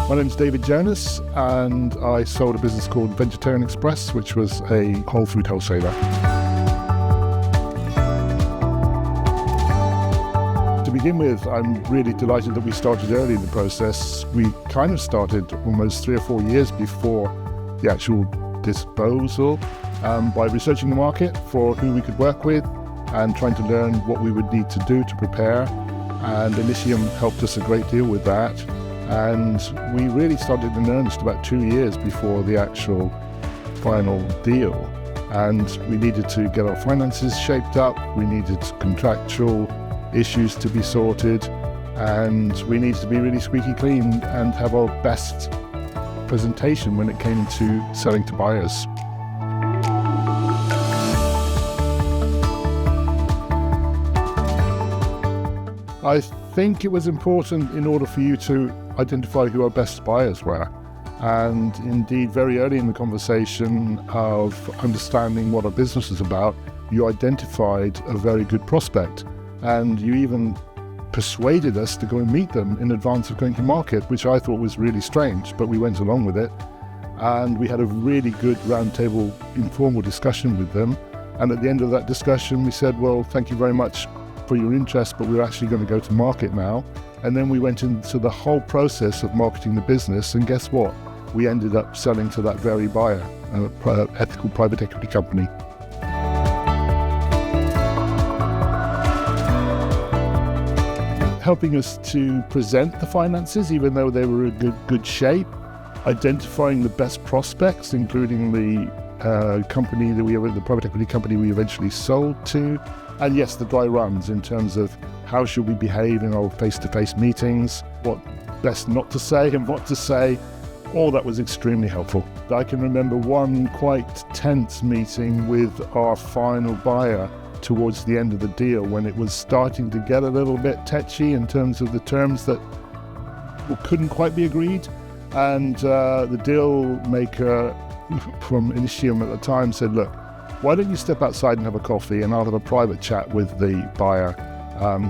My name's David Jonas, and I sold a business called Vegetarian Express, which was a whole food wholesaler. To begin with, I'm really delighted that we started early in the process. We kind of started almost 3 or 4 years before the actual disposal by researching the market for who we could work with and trying to learn what we would need to do to prepare. And Initium helped us a great deal with that. And we really started in earnest about 2 years before the actual final deal. And we needed to get our finances shaped up, we needed contractual issues to be sorted, and we needed to be really squeaky clean and have our best presentation when it came to selling to buyers. I think it was important in order for you to identify who our best buyers were. And indeed, very early in the conversation of understanding what our business is about, you identified a very good prospect. And you even persuaded us to go and meet them in advance of going to market, which I thought was really strange, but we went along with it. And we had a really good roundtable informal discussion with them. And at the end of that discussion, we said, well, thank you very much for your interest, but we're actually going to go to market now. And then we went into the whole process of marketing the business, and guess what? We ended up selling to that very buyer, an ethical private equity company. Helping us to present the finances, even though they were in good shape, identifying the best prospects, including the company that the private equity company we eventually sold to, and yes, the dry runs in terms of how should we behave in our face-to-face meetings, what best not to say and what to say. All that was extremely helpful. I can remember one quite tense meeting with our final buyer towards the end of the deal when it was starting to get a little bit tetchy in terms of the terms that couldn't quite be agreed. And the deal maker from Initium at the time said, look, why don't you step outside and have a coffee and I'll have a private chat with the buyer,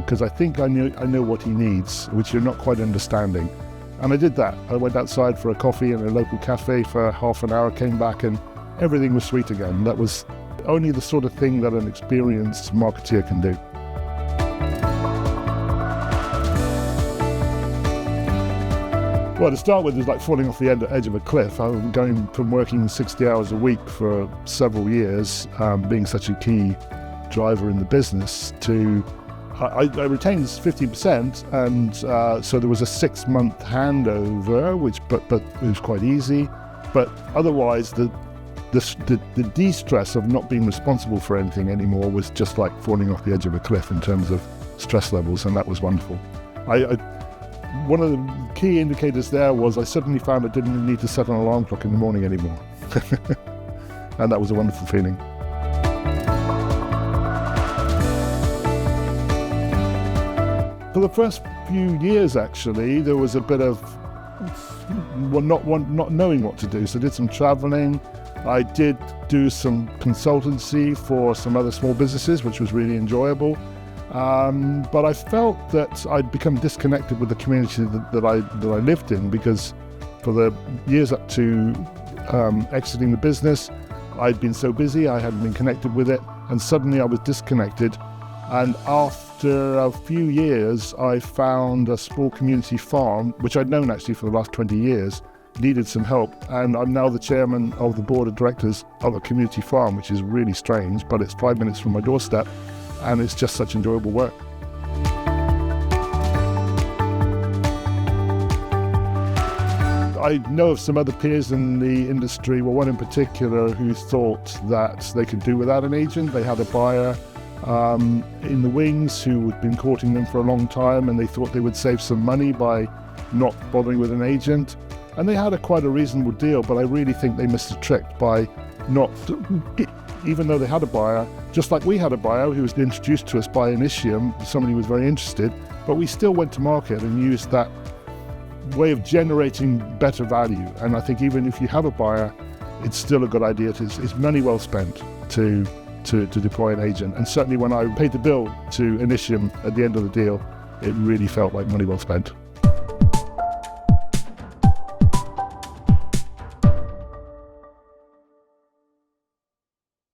because I think I know what he needs, which you're not quite understanding. And I did that. I went outside for a coffee in a local cafe for half an hour, came back, and everything was sweet again. That was only the sort of thing that an experienced marketeer can do. Well, to start with, it was like falling off the edge of a cliff. I was going from working 60 hours a week for several years, being such a key driver in the business, to I retained 50%, and so there was a 6-month handover, but it was quite easy. But otherwise, the de-stress of not being responsible for anything anymore was just like falling off the edge of a cliff in terms of stress levels, and that was wonderful. One of the key indicators there was I suddenly found I didn't need to set an alarm clock in the morning anymore. And that was a wonderful feeling. For the first few years, actually, there was a bit of not knowing what to do. So I did some traveling. I did do some consultancy for some other small businesses, which was really enjoyable. But I felt that I'd become disconnected with the community that I lived in, because for the years up to exiting the business, I'd been so busy, I hadn't been connected with it, and suddenly I was disconnected. And after a few years, I found a small community farm, which I'd known actually for the last 20 years, needed some help. And I'm now the chairman of the board of directors of a community farm, which is really strange, but it's 5 minutes from my doorstep. And it's just such enjoyable work. I know of some other peers in the industry, well, one in particular who thought that they could do without an agent. They had a buyer in the wings who had been courting them for a long time, and they thought they would save some money by not bothering with an agent. And they had quite a reasonable deal, but I really think they missed a trick by not, even though they had a buyer, just like we had a buyer who was introduced to us by Initium, somebody who was very interested, but we still went to market and used that way of generating better value. And I think even if you have a buyer, it's still a good idea. It's money well spent to deploy an agent. And certainly when I paid the bill to Initium at the end of the deal, it really felt like money well spent.